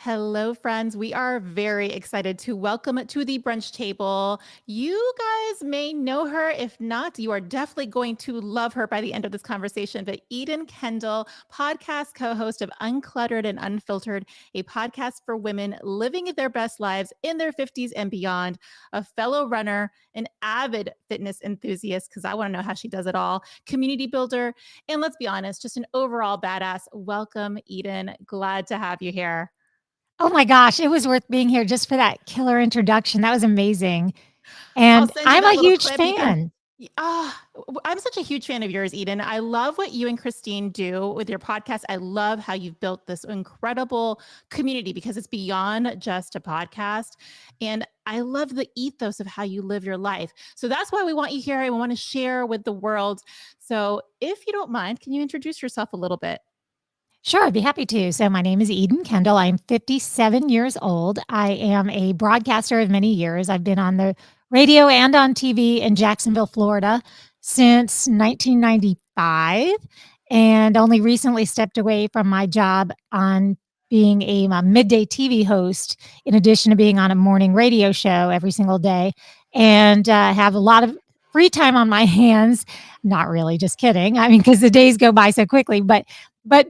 Hello, friends. We are very excited to welcome to the brunch table. You guys may know her. If not, you are definitely going to love her by the end of this conversation. But Eden Kendall, podcast co host of Uncluttered and Unfiltered, a podcast for women living their best lives in their 50s and beyond, a fellow runner, an avid fitness enthusiast, because I want to know how she does it all, community builder, and let's be honest, just an overall badass. Welcome, Eden. Glad to have you here. Oh my gosh, it was worth being here just for that killer introduction. That was amazing, I'll and send you I'm that a little huge clip. You can. fan. I'm such a huge fan of yours, Eden. I love what you and Christine do with your podcast. I love how you've built this incredible community because it's beyond just a podcast. And I love the ethos of how you live your life. So that's why we want you here. And we want to share with the world. So if you don't mind, can you introduce yourself a little bit? Sure, I'd be happy to. So my name is Eden Kendall. I'm 57 years old. I am a broadcaster of many years. I've been on the radio and on TV in Jacksonville, Florida since 1995, and only recently stepped away from my job on being a midday TV host, in addition to being on a morning radio show every single day, and have a lot of free time on my hands. Not really, just kidding. I mean, because the days go by so quickly, but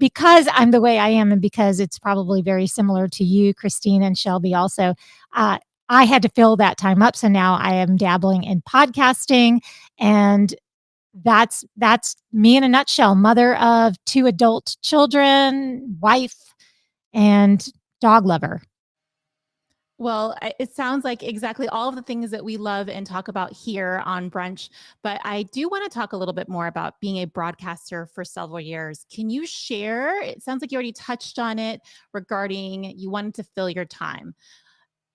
because I'm the way I am, and because it's probably very similar to you, Christine and Shelby also, uh, I had to fill that time up. So now I am dabbling in podcasting, and that's me in a nutshell. Mother of 2 adult children, wife, and dog lover. Well, it sounds like exactly all of the things that we love and talk about here on Brunch. But I do want to talk a little bit more about being a broadcaster for several years. Can you share? It sounds like you already touched on it regarding you wanted to fill your time,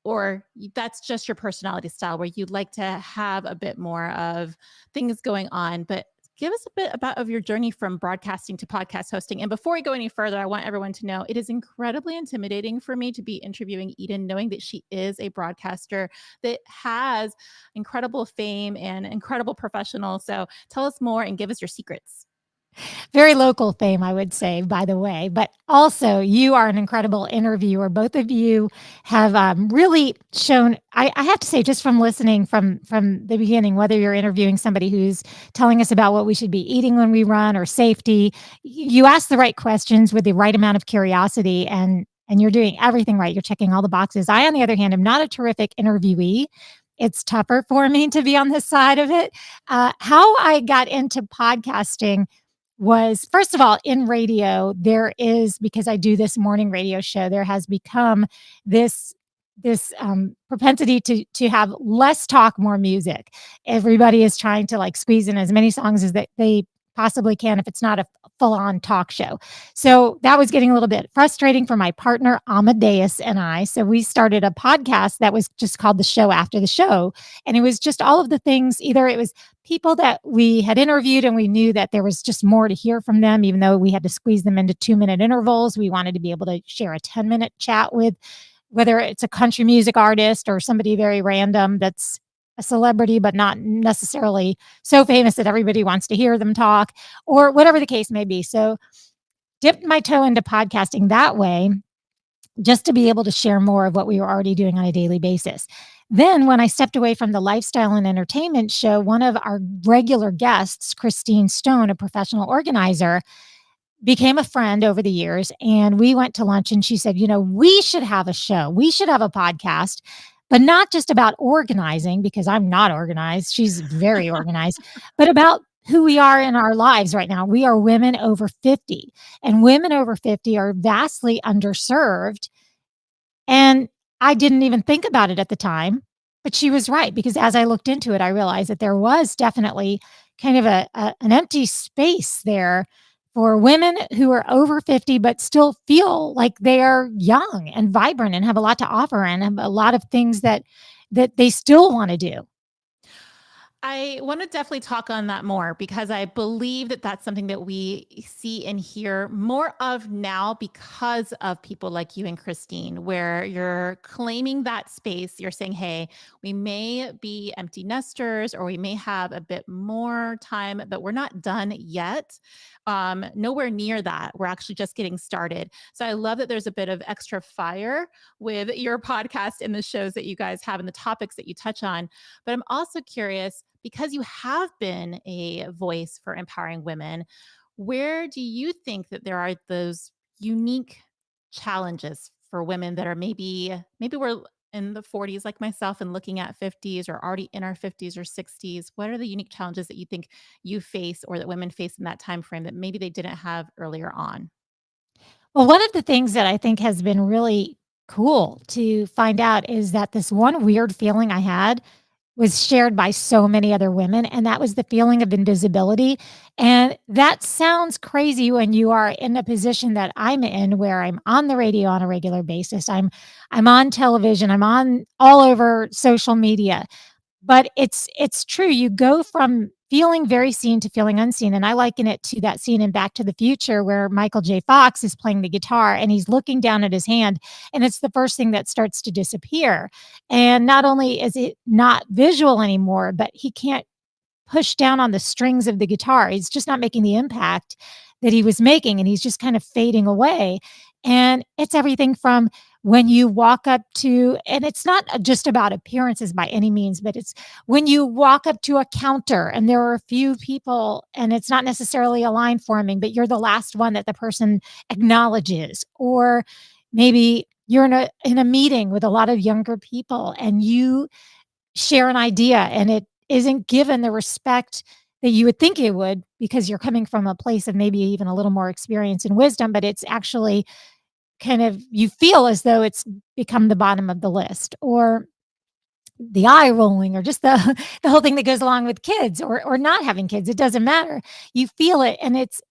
or that's just your personality style where you'd like to have a bit more of things going on. But give us a bit about of your journey from broadcasting to podcast hosting. And before we go any further, I want everyone to know it is incredibly intimidating for me to be interviewing Eden, knowing that she is a broadcaster that has incredible fame and incredible professional. So tell us more and give us your secrets. Very local fame, I would say, by the way. But also, you are an incredible interviewer. Both of you have really shown. I have to say, just from listening from the beginning, whether you're interviewing somebody who's telling us about what we should be eating when we run or safety, you ask the right questions with the right amount of curiosity, and you're doing everything right. You're checking all the boxes. I, on the other hand, am not a terrific interviewee. It's tougher for me to be on this side of it. How I got into podcasting was, first of all, in radio, there is, because I do this morning radio show, there has become this propensity to have less talk, more music. Everybody is trying to like squeeze in as many songs as they possibly can if it's not a full on talk show. So that was getting a little bit frustrating for my partner Amadeus and I. So we started a podcast that was just called The Show After the Show. And it was just all of the things, either it was people that we had interviewed and we knew that there was just more to hear from them, even though we had to squeeze them into 2-minute intervals. We wanted to be able to share a 10-minute chat with, whether it's a country music artist or somebody very random that's a celebrity, but not necessarily so famous that everybody wants to hear them talk, or whatever the case may be. So, dipped my toe into podcasting that way, just to be able to share more of what we were already doing on a daily basis. Then, when I stepped away from the lifestyle and entertainment show, one of our regular guests, Christine Stone, a professional organizer, became a friend over the years. And we went to lunch, and she said, we should have a show. We should have a podcast, but not just about organizing, because I'm not organized. She's very organized, but about who we are in our lives right now. We are women over 50, and women over 50 are vastly underserved. And I didn't even think about it at the time, but she was right, because as I looked into it, I realized that there was definitely kind of an empty space there for women who are over 50 but still feel like they are young and vibrant and have a lot to offer and have a lot of things that they still want to do. I want to definitely talk on that more because I believe that that's something that we see and hear more of now because of people like you and Christine, where you're claiming that space. You're saying, hey, we may be empty nesters or we may have a bit more time, but we're not done yet. Nowhere near that. We're actually just getting started. So I love that there's a bit of extra fire with your podcast and the shows that you guys have and the topics that you touch on. But I'm also curious because you have been a voice for empowering women, where do you think that there are those unique challenges for women that are maybe we're in the 40s like myself and looking at 50s or already in our 50s or 60s? What are the unique challenges that you think you face or that women face in that time frame that maybe they didn't have earlier on? Well, one of the things that I think has been really cool to find out is that this one weird feeling I had was shared by so many other women, and that was the feeling of invisibility. And that sounds crazy when you are in a position that I'm in, where I'm on the radio on a regular basis. I'm on television, I'm on all over social media. But it's true. You go from feeling very seen to feeling unseen, and I liken it to that scene in Back to the Future where Michael J. Fox is playing the guitar and he's looking down at his hand, and it's the first thing that starts to disappear. And not only is it not visual anymore, but he can't push down on the strings of the guitar. He's just not making the impact that he was making, and he's just kind of fading away. And it's everything from when you walk up to, and it's not just about appearances by any means, but it's when you walk up to a counter and there are a few people and it's not necessarily a line forming, but you're the last one that the person acknowledges. Or maybe you're in a meeting with a lot of younger people and you share an idea and it isn't given the respect that you would think it would, because you're coming from a place of maybe even a little more experience and wisdom, but it's actually kind of, you feel as though it's become the bottom of the list, or the eye rolling, or just the the whole thing that goes along with kids or not having kids. It doesn't matter. You feel it, and it's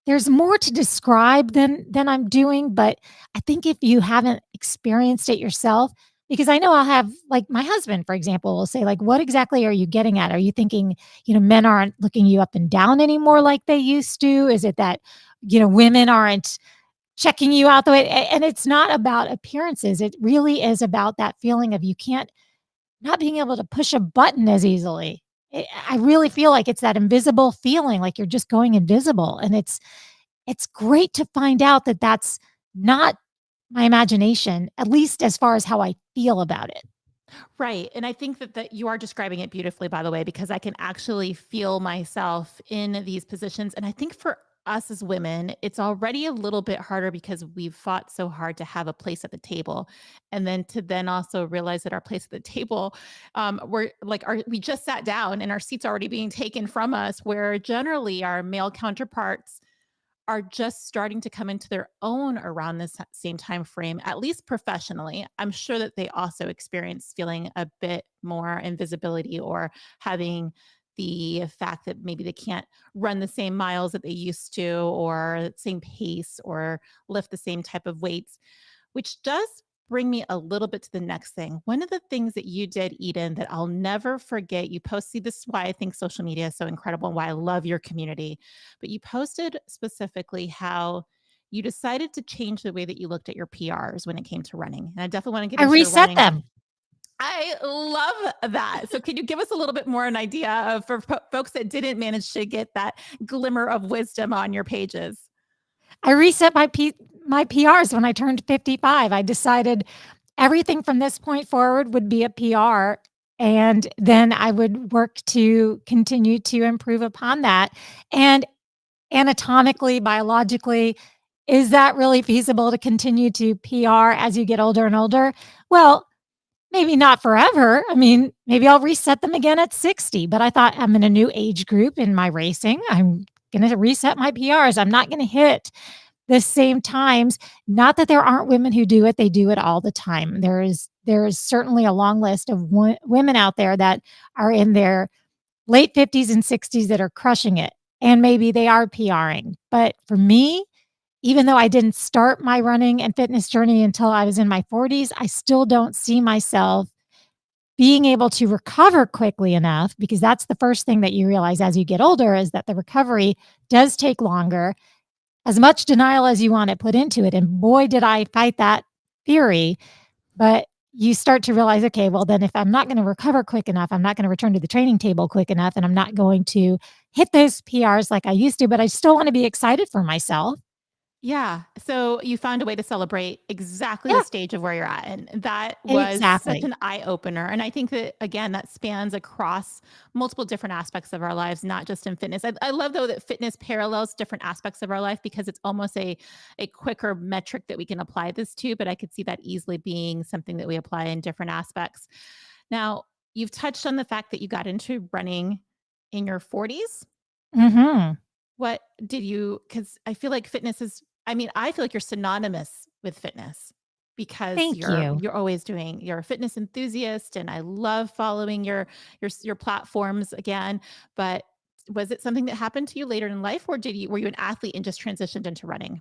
there's more to describe than I'm doing, but I think if you haven't experienced it yourself, because I know I'll have, like, my husband, for example, will say, like, "What exactly are you getting at? Are you thinking, men aren't looking you up and down anymore like they used to? Is it that, women aren't checking you out the way?" And it's not about appearances. It really is about that feeling of you can't, not being able to push a button as easily. I really feel like it's that invisible feeling, like you're just going invisible, and it's great to find out that that's not my imagination, at least as far as how I feel about it. Right. And I think that you are describing it beautifully, by the way, because I can actually feel myself in these positions. And I think for us as women, it's already a little bit harder because we've fought so hard to have a place at the table. And then to then also realize that our place at the table, we're like, we just sat down and our seats are already being taken from us, where generally our male counterparts are just starting to come into their own around this same time frame, at least professionally. I'm sure that they also experience feeling a bit more invisibility or having the fact that maybe they can't run the same miles that they used to or same pace or lift the same type of weights, which does bring me a little bit to the next thing. One of the things that you did, Eden, that I'll never forget, you posted this is why I think social media is so incredible and why I love your community. But you posted specifically how you decided to change the way that you looked at your PRs when it came to running. And I definitely want to get I into your reset running. them. I love that. So, can you give us a little bit more an idea of for folks that didn't manage to get that glimmer of wisdom on your pages? I reset my PRs when I turned 55. I decided everything from this point forward would be a PR, and then I would work to continue to improve upon that. And anatomically, biologically, is that really feasible to continue to PR as you get older and older? Well, maybe not forever. I mean, maybe I'll reset them again at 60, but I thought I'm in a new age group in my racing. I'm going to reset my PRs. I'm not going to hit the same times. Not that there aren't women who do it, they do it all the time. There is certainly a long list of women out there that are in their late 50s and 60s that are crushing it, and maybe they are PRing. But for me, even though I didn't start my running and fitness journey until I was in my 40s, I still don't see myself being able to recover quickly enough, because that's the first thing that you realize as you get older is that the recovery does take longer, as much denial as you want to put into it. And boy, did I fight that theory. But you start to realize, okay, well, then if I'm not going to recover quick enough, I'm not going to return to the training table quick enough, and I'm not going to hit those PRs like I used to, but I still want to be excited for myself. Yeah. So you found a way to celebrate exactly the Yeah, stage of where you're at. And that was such exactly. an eye opener. And I think that, again, that spans across multiple different aspects of our lives, not just in fitness. I love, though, that fitness parallels different aspects of our life because it's almost a quicker metric that we can apply this to. But I could see that easily being something that we apply in different aspects. Now, you've touched on the fact that you got into running in your 40s. Mhm. What did you, because I feel like fitness is, I mean, I feel like you're synonymous with fitness because Thank you. you're always doing, you're a fitness enthusiast, and I love following your platforms again. But was it something that happened to you later in life, or did you were you an athlete and just transitioned into running?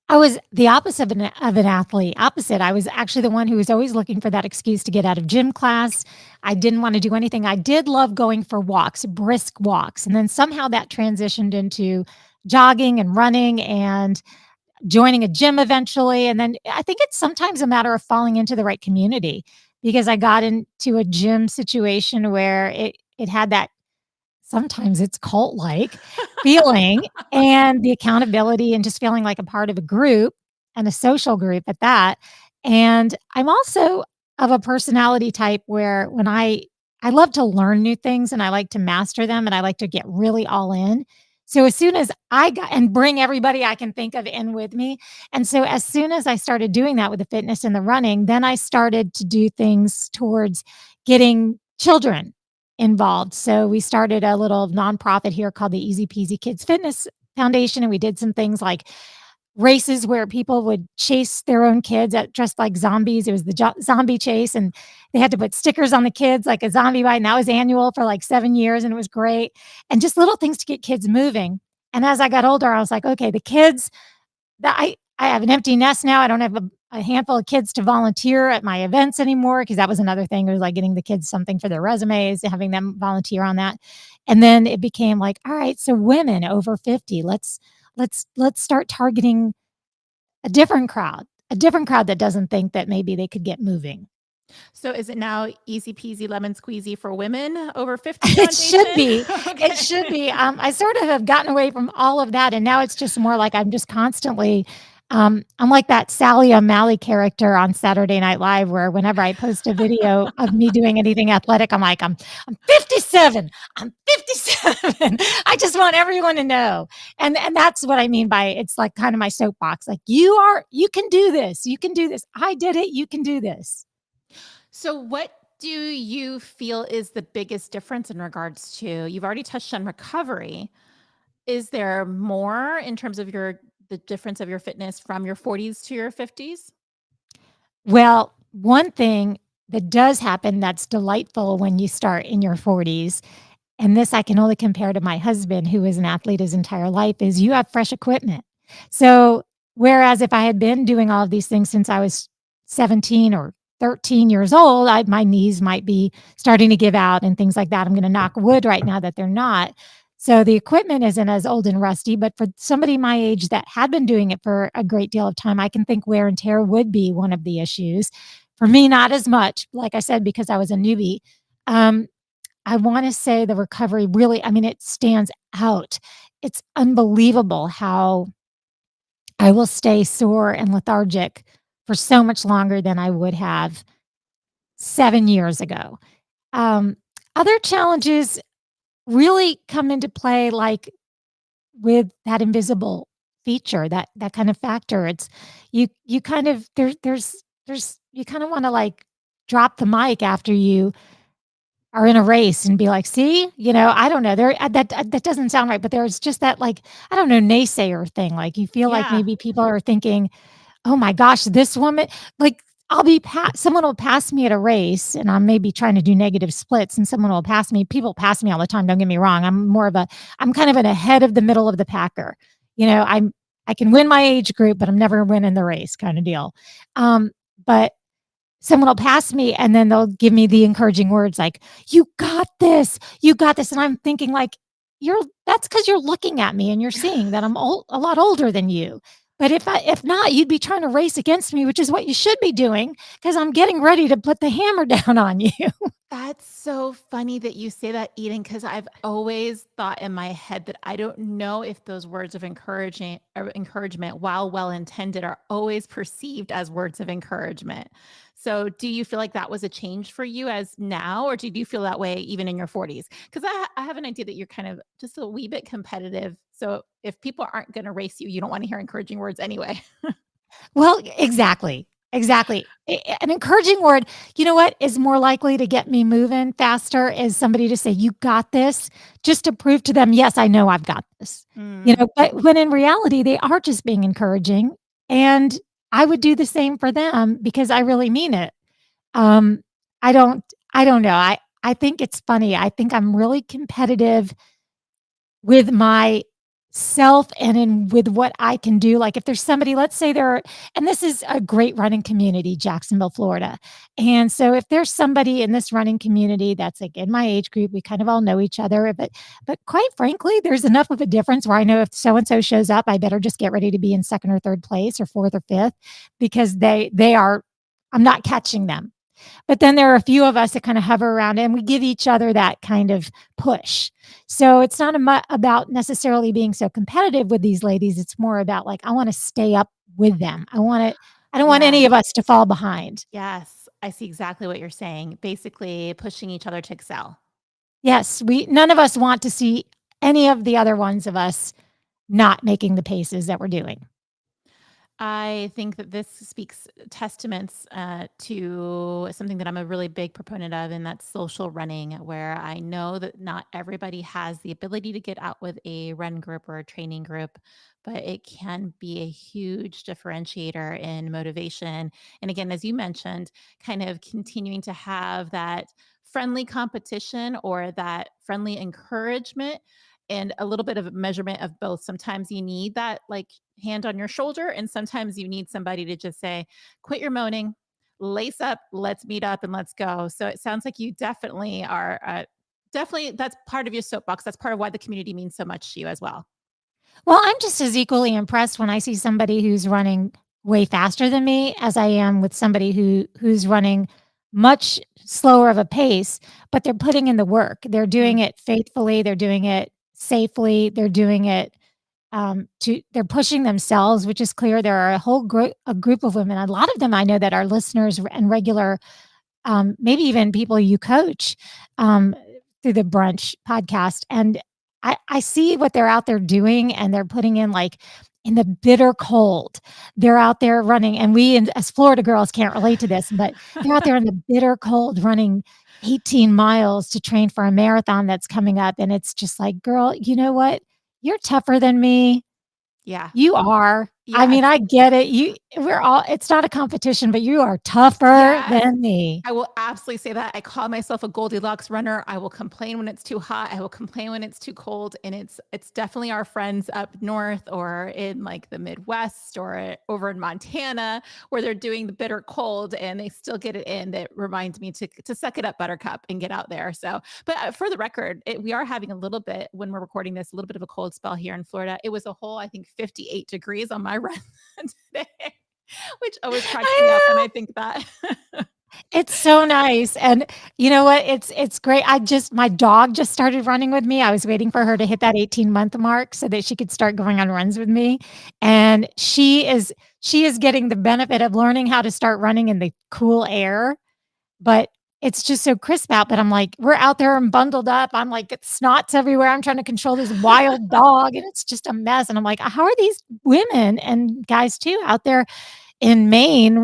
I was the opposite of an athlete. Opposite. I was actually the one who was always looking for that excuse to get out of gym class. I didn't want to do anything. I did love going for walks, brisk walks. And then somehow that transitioned into jogging and running and joining a gym eventually. And then I think it's sometimes a matter of falling into the right community, because I got into a gym situation where it had that, sometimes it's cult-like feeling, and the accountability and just feeling like a part of a group, and a social group at that. And I'm also of a personality type where when I love to learn new things, and I like to master them, and I like to get really all in. So as soon as I got and bring everybody I can think of in with me. And so as soon as I started doing that with the fitness and the running, then I started to do things towards getting children involved. So we started a little nonprofit here called the Easy Peasy Kids Fitness Foundation, and we did some things like races where people would chase their own kids at dressed like zombies. It was the zombie chase, and they had to put stickers on the kids like a zombie bite. And that was annual for like 7 years, and it was great. And just little things to get kids moving. And as I got older, I was like, okay, the kids that I have an empty nest now. I don't have a handful of kids to volunteer at my events anymore, because that was another thing. It was like getting the kids something for their resumes, having them volunteer on that. And then it became like, all right, so women over 50, let's start targeting a different crowd that doesn't think that maybe they could get moving. So is it now easy peasy lemon squeezy for women over 50 It should foundation? be. It Okay. should be. I sort of have gotten away from all of that, and now it's just more like I'm just constantly, I'm like that Sally O'Malley character on Saturday Night Live, where whenever I post a video of me doing anything athletic, I'm like, I'm 57. I'm 57. I just want everyone to know. And that's what I mean by it's like kind of my soapbox. Like you can do this. You can do this. I did it. You can do this. So, what do you feel is the biggest difference in regards to? You've already touched on recovery. Is there more in terms of the difference of your fitness from your 40s to your 50s? Well, one thing that does happen that's delightful when you start in your 40s, and this I can only compare to my husband, who was an athlete his entire life, is you have fresh equipment. So, whereas if I had been doing all of these things since I was 17 or 13 years old, my knees might be starting to give out and things like that. I'm going to knock wood right now that they're not. So the equipment isn't as old and rusty, but for somebody my age that had been doing it for a great deal of time, I can think wear and tear would be one of the issues. For me, not as much, like I said, because I was a newbie. Um, I wanna say the recovery really, I mean, it stands out. It's unbelievable how I will stay sore and lethargic for so much longer than I would have 7 years ago. Um, Other challenges really come into play, like, with that invisible feature, that kind of factor. It's you kind of there's you kinda wanna, like, drop the mic after you are in a race and be like, "See?" I don't know, that doesn't sound right, but there's just that, like, I don't know, naysayer thing, like, you feel like Yeah. maybe people are thinking, "Oh my gosh, this woman," like, someone will pass me at a race, and I'm maybe trying to do negative splits, and someone will pass me. People pass me all the time, don't get me wrong, I'm kind of an ahead of the middle of the packer. I can win my age group, but I'm never winning the race kinda deal. But someone will pass me and then they'll give me the encouraging words like, "You got this. You got this." And I'm thinking like, "You're that's because 'cause you're looking at me and you're seeing that I'm a lot older than you. But if not, you'd be trying to race against me, which is what you should be doing because 'cause I'm getting ready to put the hammer down on you." That's so funny that you say that, Eden, because I've always thought in my head that I don't know if those words of encouraging or encouragement, while well intended, are always perceived as words of encouragement. So, do you feel like that was a change for you as now, or did you feel that way even in your 40s? Because I have an idea that you're kind of just a wee bit competitive. So, if people aren't going to race you, you don't want to hear encouraging words anyway. Well, exactly, exactly. An encouraging word, you know what, is more likely to get me moving faster is somebody to say, "You got this," just to prove to them, "Yes, I know I've got this." You Mm, know, but when in reality, they are just being encouraging, and I would do the same for them because I really mean it. Um, I don't know. I think it's funny. I think I'm really competitive with myself and in with what I can do, like, if there's somebody, let's say there are and this is a great running community, Jacksonville, Florida, and so if there's somebody in this running community that's, like, in my age group, we kind of all know each other, but quite frankly, there's enough of a difference where I know if so and so shows up, I better just get ready to be in 2nd or 3rd place or 4th or 5th because they are I'm not catching them. But then there are a few of us that kind of hover around and we give each other that kind of push. So it's not about necessarily being so competitive with these ladies. It's more about like, I want to stay up with them. I don't want any yes. of us to fall behind. Yes. I see exactly what you're saying. Basically, pushing each other to excel. Yes, none of us want to see any of the other ones of us not making the paces that we're doing. I think that this speaks testaments to something that I'm a really big proponent of, and that's social running, where I know that not everybody has the ability to get out with a run group or a training group, but it can be a huge differentiator in motivation. And again, as you mentioned, kind of continuing to have that friendly competition or that friendly encouragement and a little bit of a measurement of both. Sometimes you need that like hand on your shoulder, and sometimes you need somebody to just say, quit your moaning, lace up, let's meet up and let's go. So it sounds like you definitely are, definitely that's part of your soapbox. That's part of why the community means so much to you as well. Well, I'm just as equally impressed when I see somebody who's running way faster than me as I am with somebody who's running much slower of a pace, but they're putting in the work. They're doing Mm, it faithfully, they're doing it safely, they're doing it they're pushing themselves, which is clear. There are a group of women, a lot of them I know that are listeners and regular maybe even people you coach um, through the bRUNch podcast. And I see what they're out there doing and they're putting in like in the bitter cold. They're out there running, and as Florida girls can't relate to this, but they're out there in the bitter cold running 18 miles to train for a marathon that's coming up. And it's just like, girl, you know what? You're tougher than me. yeah. You are. I Yes. mean, I get it. We're all, it's not a competition, but you are tougher Yes. than me. I will absolutely say that. I call myself a Goldilocks runner. I will complain when it's too hot. I will complain when it's too cold. And it's definitely our friends up north or in like the Midwest or over in Montana where they're doing the bitter cold and they still get it in. That reminds me to suck it up, Buttercup, and get out there. So, but for the record, we are having a little bit when we're recording this, a little bit of a cold spell here in Florida. It was a whole, I think, 58 degrees on my run today. Which always cracks me up when I I think that. It's so nice, and you know what? It's great. My dog just started running with me. I was waiting for her to hit that 18-month mark so that she could start going on runs with me, and she is getting the benefit of learning how to start running in the cool air, but it's just so crisp out, but I'm like, we're out there and bundled up. I'm like, it's snots everywhere. I'm trying to control this wild dog, and it's just a mess, and I'm like, how are these women and guys too out there in Maine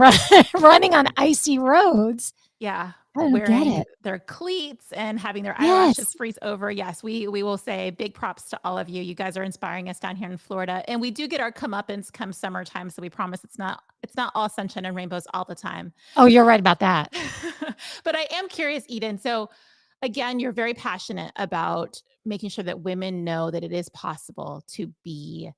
running on icy roads? Yeah, I don't get wearing it. their cleats and having their eyelashes Yes. freeze over. Yes, we will say big props to all of you. You guys are inspiring us down here in Florida, and we do get our comeuppance come summertime, so we promise it's not all sunshine and rainbows all the time. Oh, you're right about that. But I am curious, Eden. So again, you're very passionate about making sure that women know that it is possible to be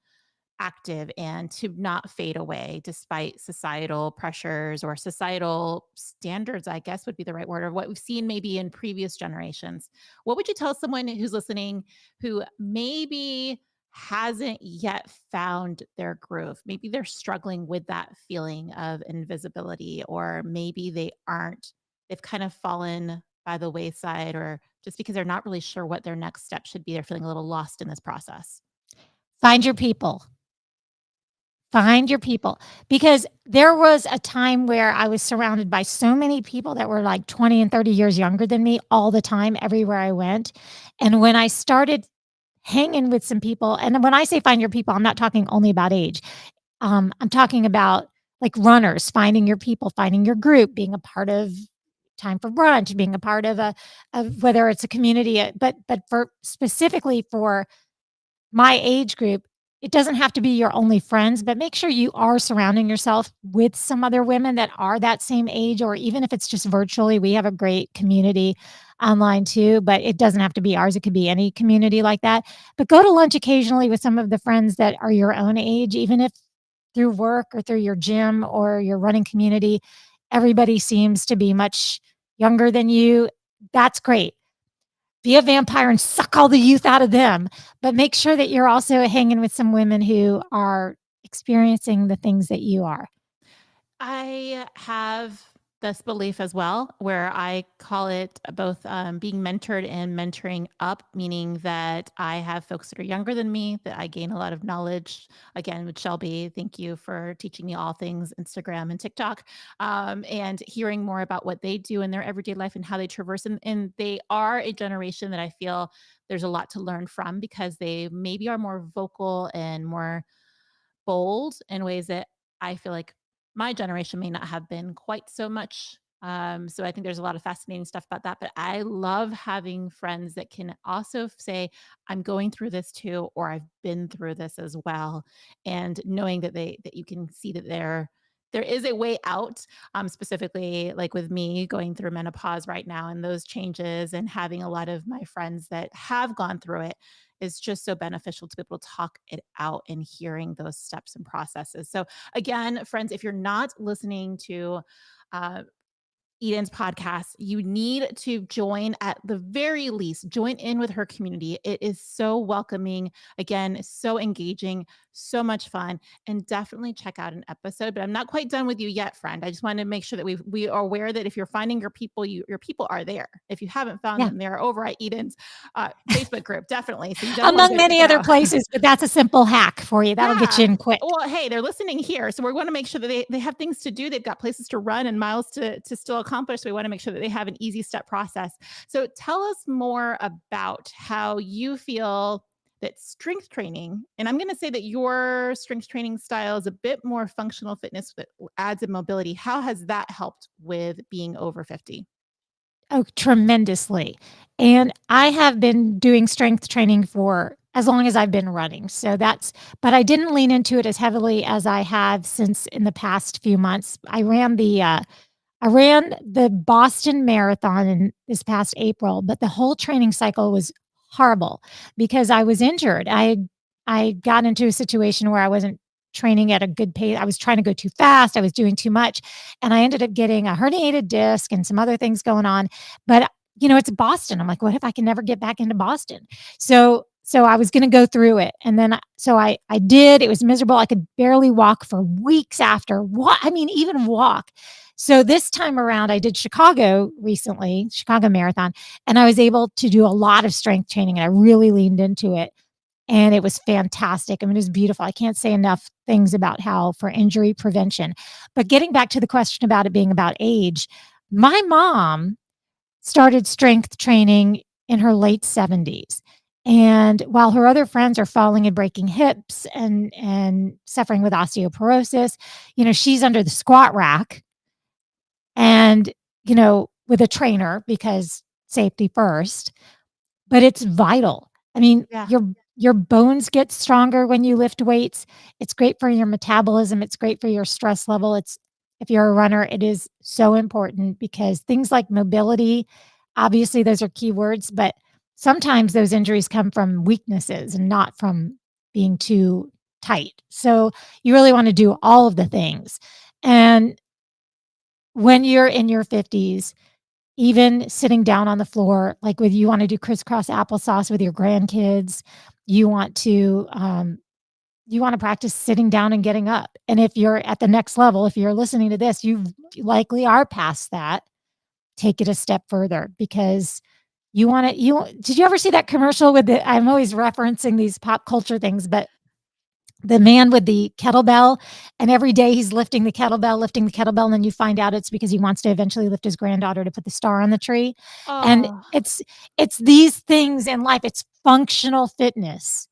active and to not fade away despite societal pressures or societal standards, I guess would be the right word, or what we've seen maybe in previous generations. What would you tell someone who's listening who maybe hasn't yet found their groove? Maybe they're struggling with that feeling of invisibility, or maybe they've kind of fallen by the wayside, or just because they're not really sure what their next step should be, they're feeling a little lost in this process. Find your people. Find your people, because there was a time where I was surrounded by so many people that were like 20 and 30 years younger than me all the time, everywhere I went. And when I started hanging with some people, and when I say find your people, I'm not talking only about age. I'm talking about like runners, finding your people, finding your group, being a part of Time for Brunch, being a part of of whether it's a community, but for specifically for my age group, it doesn't have to be your only friends, but make sure you are surrounding yourself with some other women that are that same age, or even if it's just virtually, we have a great community online too, but it doesn't have to be ours. It could be any community like that. But go to lunch occasionally with some of the friends that are your own age, even if through work or through your gym or your running community, everybody seems to be much younger than you. That's great. Be a vampire and suck all the youth out of them, but make sure that you're also hanging with some women who are experiencing the things that you are. I have this belief as well, where I call it both being mentored and mentoring up, meaning that I have folks that are younger than me, that I gain a lot of knowledge. Again, with Shelby, thank you for teaching me all things Instagram and TikTok, and hearing more about what they do in their everyday life and how they traverse. And they are a generation that I feel there's a lot to learn from, because they maybe are more vocal and more bold in ways that I feel like my generation may not have been quite so much. So I think there's a lot of fascinating stuff about that. But I love having friends that can also say, I'm going through this too, or I've been through this as well. And knowing that you can see that there is a way out, specifically like with me going through menopause right now and those changes, and having a lot of my friends that have gone through it is just so beneficial to be able to talk it out and hearing those steps and processes. So, again, friends, if you're not listening to uh, Eden's podcast, you need to join, at the very least, join in with her community. It is so welcoming, again, so engaging, so much fun, and definitely check out an episode. But I'm not quite done with you yet, friend. I just want to make sure that we are aware that if you're finding your people, your people are there. If you haven't found Yeah. them, they're over at Eden's Facebook group, definitely. So you definitely want to Among go check many it other out. places, but that's a simple hack for you. That'll get you Yeah. in quick. Well, hey, they're listening here. So we're going to make sure that they have things to do. They've got places to run and miles to still accomplish. So we want to make sure that they have an easy step process. So tell us more about how you feel that strength training, and I'm going to say that your strength training style is a bit more functional fitness that adds in mobility. How has that helped with being over 50? Oh, tremendously. And I have been doing strength training for as long as I've been running. So but I didn't lean into it as heavily as I have since in the past few months. I ran the Boston Marathon in this past April, but the whole training cycle was horrible because I was injured. I got into a situation where I wasn't training at a good pace. I was trying to go too fast. I was doing too much, and I ended up getting a herniated disc and some other things going on. But it's Boston. I'm like, what if I can never get back into Boston? So I was going to go through it, and then I did. It was miserable. I could barely walk for weeks after. What I mean, even walk. So this time around, I did Chicago recently, Chicago Marathon, and I was able to do a lot of strength training, and I really leaned into it, and it was fantastic. I mean, it was beautiful. I can't say enough things about how for injury prevention. But getting back to the question about it being about age, my mom started strength training in her late 70s. And while her other friends are falling and breaking hips and suffering with osteoporosis, she's under the squat rack and, with a trainer because safety first, but it's vital. I mean, Yeah. your bones get stronger when you lift weights. It's great for your metabolism. It's great for your stress level. If you're a runner, it is so important because things like mobility, obviously those are key words, but sometimes those injuries come from weaknesses and not from being too tight. So you really want to do all of the things. And when you're in your 50s, even sitting down on the floor, like with you want to do crisscross applesauce with your grandkids, you want to practice sitting down and getting up. And if you're at the next level, if you're listening to this, you likely are past that. Take it a step further because you want to you did you ever see that commercial with the I'm always referencing these pop culture things, but the man with the kettlebell, and every day he's lifting the kettlebell, and then you find out it's because he wants to eventually lift his granddaughter to put the star on the tree. And Oh, it's these things in life. It's functional fitness.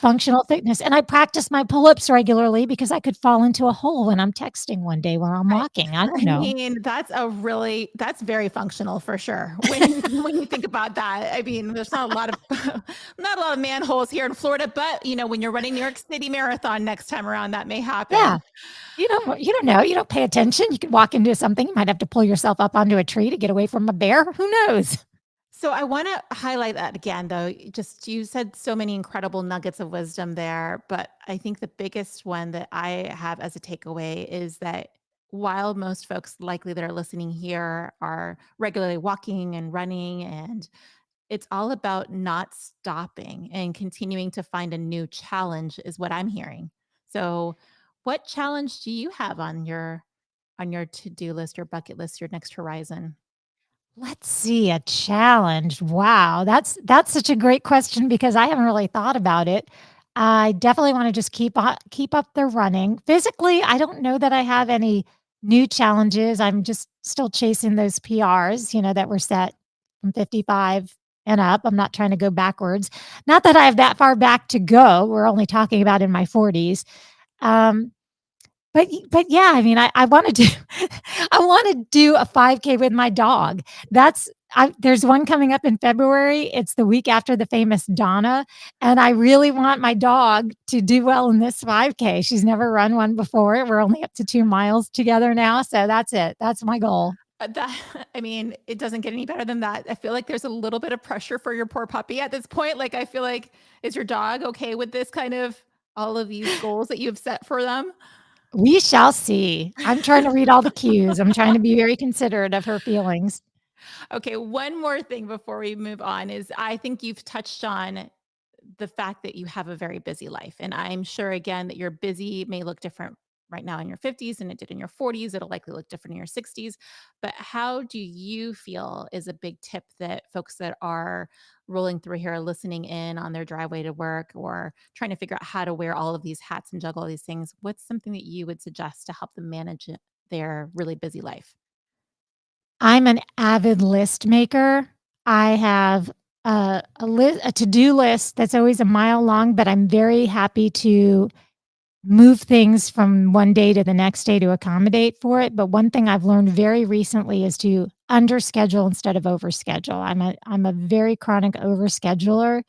Functional fitness. And I practice my pull-ups regularly because I could fall into a hole when I'm texting one day while I'm I walking. I don't I know. mean, that's very functional for sure. When you think about that, I mean, there's not a lot of not a lot of manholes here in Florida, but when you're running New York City Marathon next time around, that may Yeah. happen. You don't know. You don't pay attention. You could walk into something. You might have to pull yourself up onto a tree to get away from a bear. Who knows? So I want to highlight that again, though. Just you said so many incredible nuggets of wisdom there, but I think the biggest one that I have as a takeaway is that while most folks likely that are listening here are regularly walking and running, and it's all about not stopping and continuing to find a new challenge, is what I'm hearing. So, what challenge do you have on your to do list, your bucket list, your next horizon? Let's see, a challenge. Wow, that's such a great question because I haven't really thought about it. I definitely wanna just keep up the running. Physically, I don't know that I have any new challenges. I'm just still chasing those PRs, that were set from 55 and up. I'm not trying to go backwards. Not that I have that far back to go. We're only talking about in my 40s. Um, but yeah, I mean, I wanna do I wanna do a 5K with my dog. There's one coming up in February. It's the week after the famous Donna, and I really want my dog to do well in this 5K. She's never run one before. We're only up to 2 miles together now, so that's it. That's my goal. That I mean, it doesn't get any better than that. I feel like there's a little bit of pressure for your poor puppy at this point. Like, I feel like, is your dog okay with this kind of all of these goals that you've set for them? We shall see. I'm trying to read all the cues. I'm trying to be very considerate of her feelings. Okay, one more thing before we move on is I think you've touched on the fact that you have a very busy life. And I'm sure again that your busy may look different right now in your 50s than it did in your 40s. It'll likely look different in your 60s. But how do you feel is a big tip that folks that are rolling through here, listening in on their driveway to work or trying to figure out how to wear all of these hats and juggle all these things? What's something that you would suggest to help them manage their really busy life? I'm an avid list maker. I have a to-do list that's always a mile long, but I'm very happy to move things from one day to the next day to accommodate for it. But one thing I've learned very recently is to underschedule instead of overschedule. I'm a very chronic overscheduler,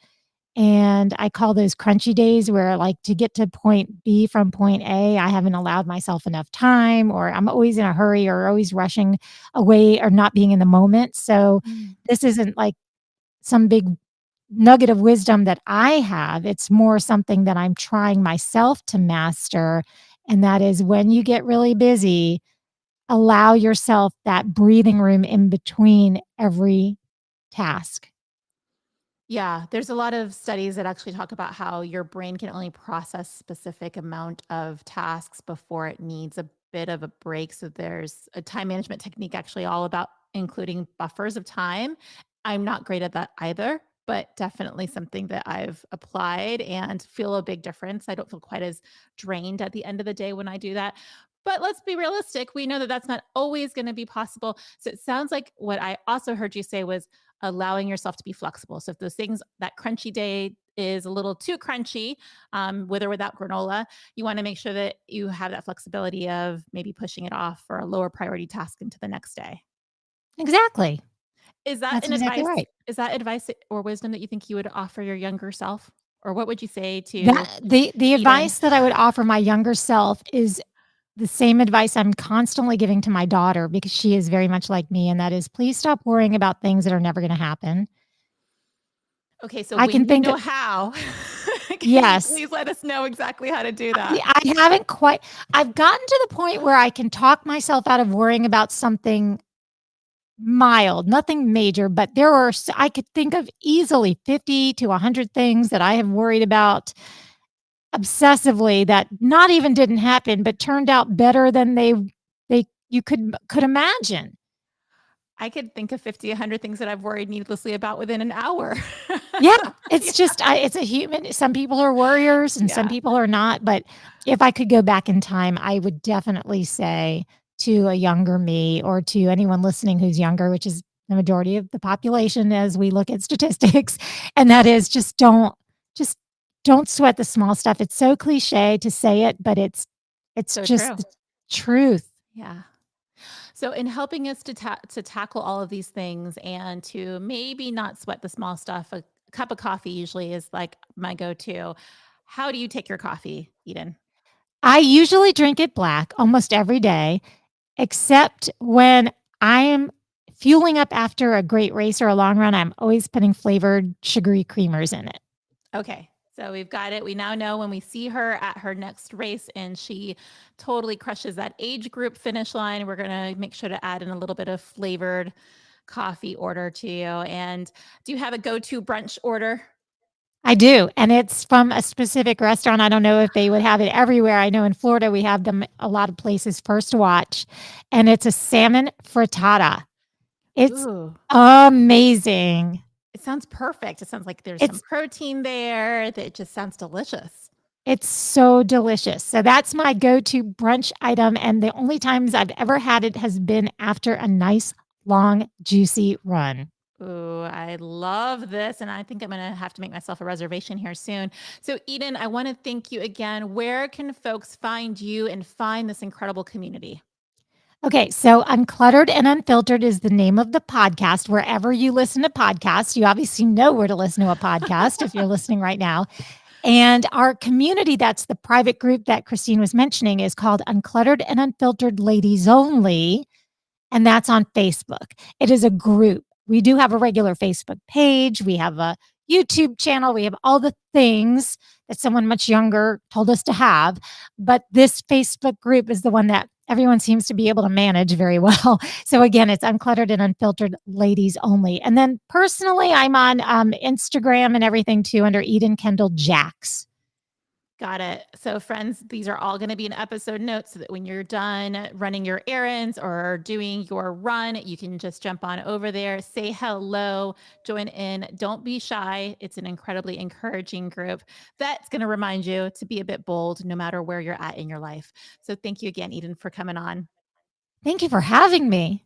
and I call those crunchy days where, like, to get to point B from point A, I haven't allowed myself enough time, or I'm always in a hurry or always rushing away or not being in the moment. So Mm. this isn't like some big nugget of wisdom that I have. It's more something that I'm trying myself to master. And that is when you get really busy, allow yourself that breathing room in between every task. Yeah, there's a lot of studies that actually talk about how your brain can only process specific amount of tasks before it needs a bit of a break. So there's a time management technique actually all about including buffers of time. I'm not great at that either, but definitely something that I've applied and feel a big difference. I don't feel quite as drained at the end of the day when I do that. But let's be realistic. We know that that's not always going to be possible. So it sounds like what I also heard you say was allowing yourself to be flexible. So if those things, that crunchy day is a little too crunchy, with or without granola, you want to make sure that you have that flexibility of maybe pushing it off for a lower priority task into the next day. Exactly. Is that That's an exactly advice? right. Is that advice or wisdom that you think you would offer your younger self? Or what would you say to The even advice that I would offer my younger self is the same advice I'm constantly giving to my daughter because she is very much like me, and that is please stop worrying about things that are never gonna happen. okay, so I when can you think know of how. Can you Yes. please let us know exactly how to do that? I haven't quite I've gotten to the point where I can talk myself out of worrying about something mild, nothing major, but there are I could think of easily 50 to 100 things that I have worried about obsessively that not even didn't happen, but turned out better than they you could imagine. I could think of 50, 100 things that I've worried needlessly about within an hour. Yeah, Yeah, it's just it's a human some people are warriors and some yeah, people are not, but if I could go back in time, I would definitely say to a younger me or to anyone listening who's younger, which is the majority of the population as we look at statistics, and that is just don't sweat the small stuff. It's so cliche to say it, but it's so just true. the truth. Yeah. So, in helping us to tackle all of these things and to maybe not sweat the small stuff, a cup of coffee usually is like my go-to. How do you take your coffee, Eden? I usually drink it black almost every day. Except when I am fueling up after a great race or a long run, I'm always putting flavored sugary creamers in it. Okay. So we've got it. We now know when we see her at her next race and she totally crushes that age group finish line, we're going to make sure to add in a little bit of flavored coffee order to you. And do you have a go-to brunch order? I do, and it's from a specific restaurant. I don't know if they would have it everywhere. I know in Florida, we have them a lot of places, First Watch, and it's a salmon frittata. It's Ooh, amazing. it sounds perfect. It sounds like there's some It's protein there. That just sounds delicious. it's so delicious. So that's my go-to brunch item, and the only times I've ever had it has been after a nice, long, juicy run. Ooh, I love this. And I think I'm going to have to make myself a reservation here soon. So, Eden, I want to thank you again. Where can folks find you and find this incredible community? Okay, so Uncluttered and Unfiltered is the name of the podcast. Wherever you listen to podcasts, you obviously know where to listen to a podcast if you're listening right now. And our community, that's the private group that Christine was mentioning, is called Uncluttered and Unfiltered Ladies Only. And that's on Facebook. It is a group. We do have a regular Facebook page. We have a YouTube channel. We have all the things that someone much younger told us to have. But this Facebook group is the one that everyone seems to be able to manage very well. So again, it's Uncluttered and Unfiltered Ladies Only. And then personally, I'm on Instagram and everything too under Eden Kendall Jacks. Got it. So, friends, these are all going to be in episode notes so that when you're done running your errands or doing your run, you can just jump on over there, say hello, join in. Don't be shy. It's an incredibly encouraging group that's going to remind you to be a bit bold no matter where you're at in your life. So, thank you again, Eden, for coming on. Thank you for having me.